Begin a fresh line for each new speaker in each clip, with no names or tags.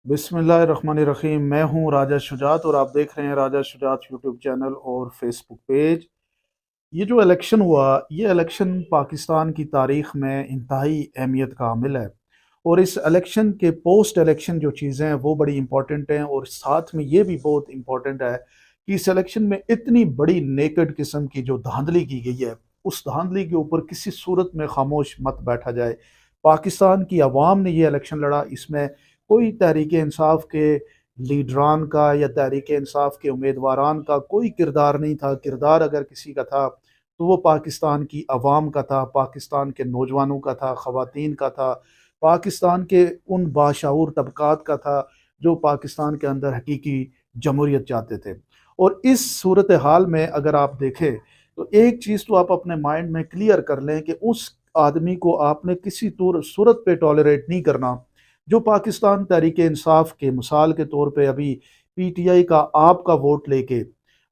बिस्मिल्लाहिर्रहमानिर्रहीम। मैं हूं राजा शुजात और आप देख रहे हैं राजा शुजात यूट्यूब चैनल और फेसबुक पेज। ये जो इलेक्शन हुआ, ये इलेक्शन पाकिस्तान की तारीख में इंतहाई अहमियत का हामिल है। और इस इलेक्शन के पोस्ट इलेक्शन जो चीज़ें हैं वो बड़ी इंपॉर्टेंट हैं, और साथ में ये भी बहुत इंपॉर्टेंट है कि इस इलेक्शन में इतनी बड़ी नेकेड किस्म की जो धांधली की गई है, उस धांधली के ऊपर किसी सूरत में खामोश मत बैठा जाए। पाकिस्तान की आवाम ने ये इलेक्शन लड़ा, इसमें कोई तहरीक इंसाफ के लीडरान का या तहरीक इंसाफ के उम्मीदवारान का कोई किरदार नहीं था। किरदार अगर किसी का था तो वो पाकिस्तान की आवाम का था, पाकिस्तान के नौजवानों का था, ख़वातीन का था, पाकिस्तान के उन बाशऊर तबकात का था जो पाकिस्तान के अंदर हकीकी जमहूरियत चाहते थे। और इस सूरत हाल में अगर आप देखें तो एक चीज़ तो आप अपने माइंड में क्लियर कर लें कि उस आदमी को आपने किसी सूरत पे टॉलरेट नहीं करना जो पाकिस्तान तहरीक इंसाफ के मिसाल के तौर पे अभी पीटीआई का आपका वोट लेके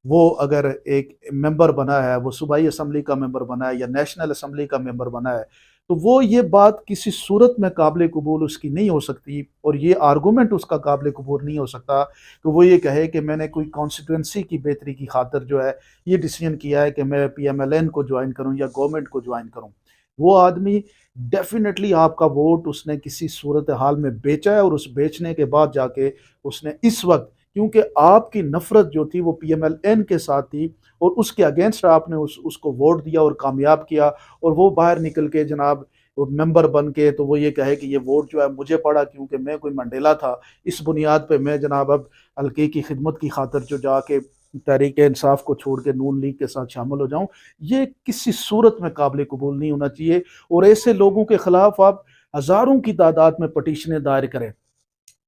वो अगर एक मेंबर बना है, वो सूबाई असम्बली का मेंबर बना है या नेशनल असम्बली का मेंबर बना है, तो वो ये बात किसी सूरत में काबिल कबूल उसकी नहीं हो सकती, और ये आर्गूमेंट उसका काबिल कबूल नहीं हो सकता कि वो ये कहे कि मैंने कोई कॉन्स्टिट्यूंसी की बेहतरी की खातिर जो है ये डिसीजन किया है कि मैं पीएमएलएन को ज्वाइन करूं या गवर्नमेंट को ज्वाइन करूं। वो आदमी डेफिनेटली आपका वोट उसने किसी सूरत हाल में बेचा है, और उस बेचने के बाद जाके उसने इस वक्त, क्योंकि आपकी नफरत जो थी वो पीएमएलएन के साथ थी और उसके अगेंस्ट आपने उसको वोट दिया और कामयाब किया, और वो बाहर निकल के जनाब वो मेंबर बन के तो वो ये कहे कि ये वोट जो है मुझे पड़ा क्योंकि मैं कोई मंडेला था, इस बुनियाद पे मैं जनाब अब हल्के की खिदमत की खातिर जो जाके तहरीक इंसाफ को छोड़ के नून लीग के साथ शामिल हो जाऊं, ये किसी सूरत में काबिल कबूल नहीं होना चाहिए। और ऐसे लोगों के खिलाफ आप हजारों की तादाद में पटिशनें दायर करें।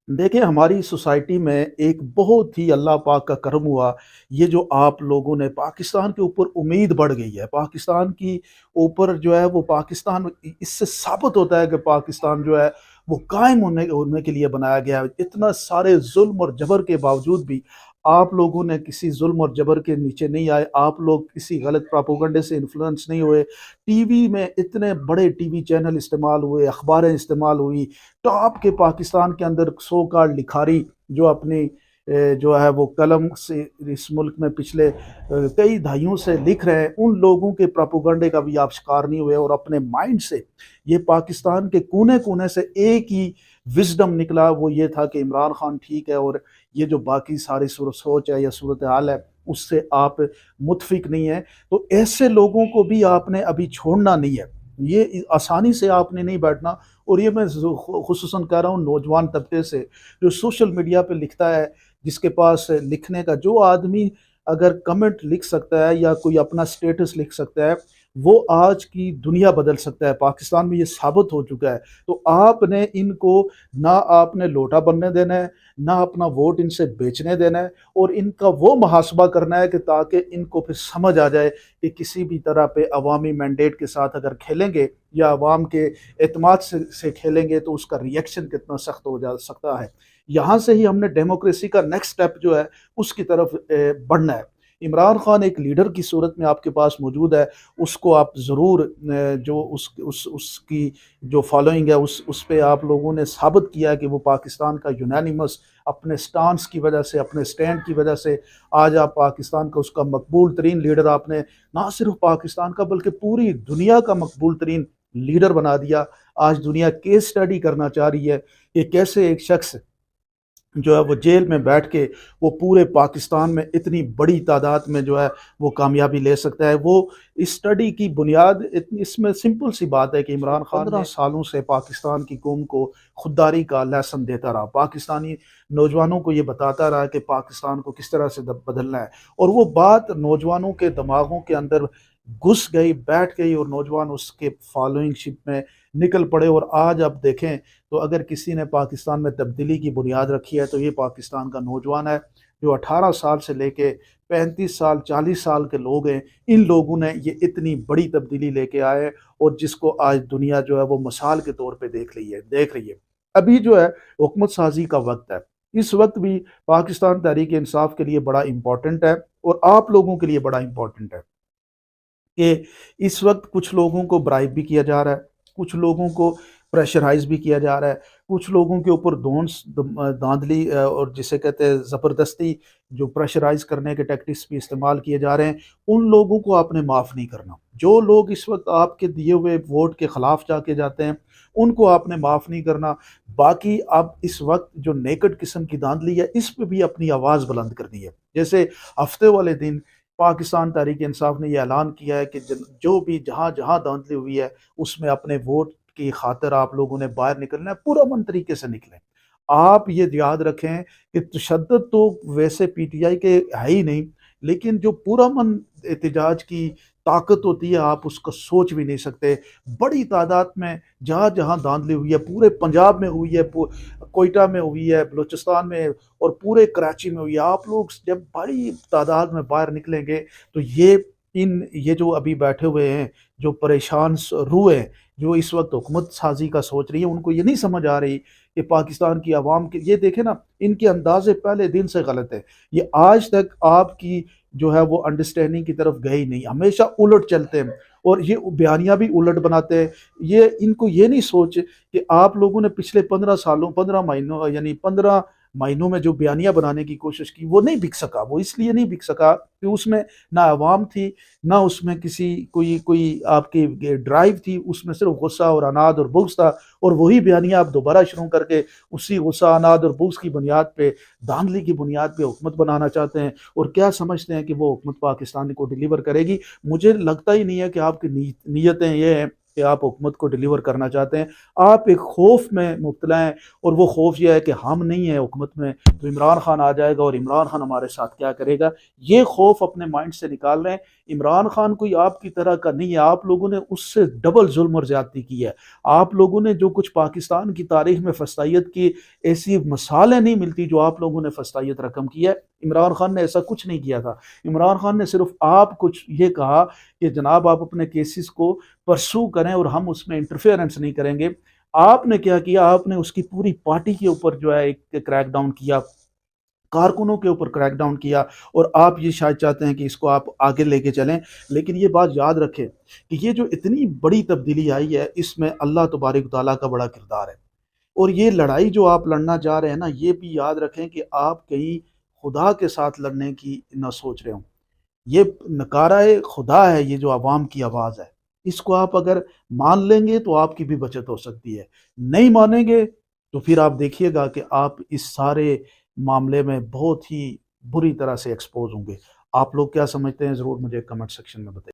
देखिए, हमारी सोसाइटी में एक बहुत ही अल्लाह पाक का करम हुआ, ये जो आप लोगों ने पाकिस्तान के ऊपर उम्मीद बढ़ गई है, पाकिस्तान की ऊपर जो है वो पाकिस्तान, इससे साबित होता है कि पाकिस्तान जो है वो कायम होने होने के लिए बनाया गया है। इतना सारे जुल्म और जबर के बावजूद भी आप लोगों ने किसी जुल्म और जबर के नीचे नहीं आए, आप लोग किसी गलत प्रोपेगेंडे से इन्फ्लुएंस नहीं हुए। टीवी में इतने बड़े टीवी चैनल इस्तेमाल हुए, अखबारें इस्तेमाल हुई, टॉप के पाकिस्तान के अंदर सो कार्ड लिखारी जो अपनी जो है वो कलम से इस मुल्क में पिछले कई दहाइयों से लिख रहे हैं, उन लोगों के प्रोपेगेंडे का भी आप शिकार नहीं हुए, और अपने माइंड से ये पाकिस्तान के कोने कोने से एक ही विजडम निकला, वो ये था कि इमरान खान ठीक है, और ये जो बाकी सारी सोच है या सूरत हाल है उससे आप मुतफिक नहीं है। तो ऐसे लोगों को भी आपने अभी छोड़ना नहीं है, ये आसानी से आपने नहीं बैठना। और ये मैं खुसूसन कह रहा हूँ नौजवान तबके से जो सोशल मीडिया पे लिखता है, जिसके पास लिखने का, जो आदमी अगर कमेंट लिख सकता है या कोई अपना स्टेटस लिख सकता है, वो आज की दुनिया बदल सकता है। पाकिस्तान में ये साबित हो चुका है। तो आपने इनको, ना आपने लोटा बनने देना है, ना अपना वोट इनसे बेचने देना है, और इनका वो मुहासबा करना है कि ताकि इनको फिर समझ आ जाए कि किसी भी तरह पे अवामी मैंडेट के साथ अगर खेलेंगे या अवाम के एतमाद से खेलेंगे तो उसका रिएक्शन कितना सख्त हो जा सकता है। यहाँ से ही हमने डेमोक्रेसी का नेक्स्ट स्टेप जो है उसकी तरफ बढ़ना है। इमरान खान एक लीडर की सूरत में आपके पास मौजूद है, उसको आप ज़रूर जो उसकी जो फॉलोइंग है उस पे आप लोगों ने साबित किया है कि वो पाकिस्तान का यूनानिमस अपने स्टांस की वजह से, अपने स्टैंड की वजह से आज आप पाकिस्तान का उसका मकबूल तरीन लीडर आपने ना सिर्फ पाकिस्तान का बल्कि पूरी दुनिया का मकबूल तरीन लीडर बना दिया। आज दुनिया केस स्टडी करना चाह रही है कि कैसे एक शख्स जो है वो जेल में बैठ के वो पूरे पाकिस्तान में इतनी बड़ी तादाद में जो है वो कामयाबी ले सकता है। वो इस स्टडी की बुनियाद इतनी, इसमें सिंपल सी बात है कि इमरान खान 15 सालों से पाकिस्तान की कौम को खुददारी का लेसन देता रहा, पाकिस्तानी नौजवानों को ये बताता रहा कि पाकिस्तान को किस तरह से बदलना है, और वो बात नौजवानों के दिमागों के अंदर घुस गई, बैठ गई, और नौजवान उसके फॉलोइंग शिप में निकल पड़े। और आज आप देखें तो अगर किसी ने पाकिस्तान में तब्दीली की बुनियाद रखी है तो ये पाकिस्तान का नौजवान है, जो 18 साल से लेके 35 साल 40 साल के लोग हैं। इन लोगों ने ये इतनी बड़ी तब्दीली लेके आए, और जिसको आज दुनिया जो है वो मिसाल के तौर पे देख रही है। अभी जो है हुकूमत साजी का वक्त है, इस वक्त भी पाकिस्तान तहरीक इंसाफ के लिए बड़ा इंपॉर्टेंट है, और आप लोगों के लिए बड़ा इंपॉर्टेंट है कि इस वक्त कुछ लोगों को ब्राइब भी किया जा रहा है, कुछ लोगों को प्रेशराइज भी किया जा रहा है, کچھ لوگوں کے اوپر دھاندلی اور جسے کہتے ہیں زبردستی جو پریشرائز کرنے کے ٹیکٹکس بھی استعمال کیے جا رہے ہیں، ان لوگوں کو آپ نے معاف نہیں کرنا۔ جو لوگ اس وقت آپ کے دیے ہوئے ووٹ کے خلاف جا کے جاتے ہیں، ان کو آپ نے معاف نہیں کرنا۔ باقی اب اس وقت جو نیکڈ قسم کی دھاندلی ہے، اس پہ بھی اپنی آواز بلند کرنی ہے۔ جیسے ہفتے والے دن پاکستان تحریک انصاف نے یہ اعلان کیا ہے کہ جو بھی جہاں جہاں دھاندلی ہوئی ہے، اس میں اپنے ووٹ کی خاطر آپ لوگوں نے باہر نکلنا ہے، پورا من طریقے سے نکلیں۔ آپ یہ یاد رکھیں کہ تشدد تو ویسے پی ٹی آئی کے ہے ہی نہیں، لیکن جو پورا من احتجاج کی طاقت ہوتی ہے، آپ اس کو سوچ بھی نہیں سکتے۔ بڑی تعداد میں جہاں جہاں دھاندلی ہوئی ہے، پورے پنجاب میں ہوئی ہے، کوئٹہ میں ہوئی ہے، بلوچستان میں اور پورے کراچی میں ہوئی ہے۔ آپ لوگ جب بڑی تعداد میں باہر نکلیں گے تو یہ جو ابھی بیٹھے ہوئے ہیں، جو پریشان روح ہیں، جو اس وقت حکومت سازی کا سوچ رہی ہے، ان کو یہ نہیں سمجھ آ رہی کہ پاکستان کی عوام کے یہ دیکھیں نا، ان کے اندازے پہلے دن سے غلط ہے۔ یہ آج تک آپ کی جو ہے وہ انڈرسٹینڈنگ کی طرف گئے ہی نہیں، ہمیشہ الٹ چلتے ہیں اور یہ بیانیاں بھی الٹ بناتے ہیں۔ ان کو یہ نہیں سوچ کہ آپ لوگوں نے پچھلے 15 مہینوں میں جو بیانیہ بنانے کی کوشش کی، وہ نہیں بک سکا۔ وہ اس لیے نہیں بک سکا کہ اس میں نہ عوام تھی، نہ اس میں کوئی آپ کی ڈرائیو تھی، اس میں صرف غصہ اور اناد اور بغض تھا، اور وہی بیانیہ آپ دوبارہ شروع کر کے اسی غصہ، اناد اور بغض کی بنیاد پہ، دھاندلی کی بنیاد پہ حکومت بنانا چاہتے ہیں، اور کیا سمجھتے ہیں کہ وہ حکومت پاکستان کو ڈیلیور کرے گی۔ مجھے لگتا ہی نہیں ہے کہ آپ کی نیتیں یہ ہیں کہ آپ حکومت کو ڈیلیور کرنا چاہتے ہیں۔ آپ ایک خوف میں مبتلا ہیں، اور وہ خوف یہ ہے کہ ہم نہیں ہیں حکومت میں تو عمران خان آ جائے گا اور عمران خان ہمارے ساتھ کیا کرے گا۔ یہ خوف اپنے مائنڈ سے نکال رہے ہیں۔ عمران خان کوئی آپ کی طرح کا نہیں ہے، آپ لوگوں نے اس سے ڈبل ظلم اور زیادتی کی ہے۔ آپ لوگوں نے جو کچھ پاکستان کی تاریخ میں فسطائیت کی ایسی مثالیں نہیں ملتی جو آپ لوگوں نے فسطائیت رقم کی ہے۔ عمران خان نے ایسا کچھ نہیں کیا تھا۔ عمران خان نے صرف آپ کچھ یہ کہا کہ جناب آپ اپنے کیسز کو پرسو کریں اور ہم اس میں انٹرفیئرنس نہیں کریں گے۔ آپ نے کیا کیا؟ آپ نے اس کی پوری پارٹی کے اوپر جو ہے ایک کریک ڈاؤن کیا، کارکنوں کے اوپر کریک ڈاؤن کیا، اور آپ یہ شاید چاہتے ہیں کہ اس کو آپ آگے لے کے چلیں۔ لیکن یہ بات یاد رکھیں کہ یہ جو اتنی بڑی تبدیلی آئی ہے، اس میں اللہ تبارک و تعالیٰ کا بڑا کردار ہے۔ اور یہ لڑائی جو آپ لڑنا چاہ رہے ہیں نا، یہ بھی یاد رکھیں کہ آپ کہیں خدا کے ساتھ لڑنے کی نہ سوچ رہے ہوں۔ یہ نکارہ خدا ہے، یہ جو عوام کی آواز ہے، اس کو آپ اگر مان لیں گے تو آپ کی بھی بچت ہو سکتی ہے۔ نہیں مانیں گے تو پھر آپ دیکھیے گا کہ آپ اس سارے معاملے میں بہت ہی بری طرح سے ایکسپوز ہوں گے۔ آپ لوگ کیا سمجھتے ہیں؟ ضرور مجھے کمنٹ سیکشن میں بتائیے۔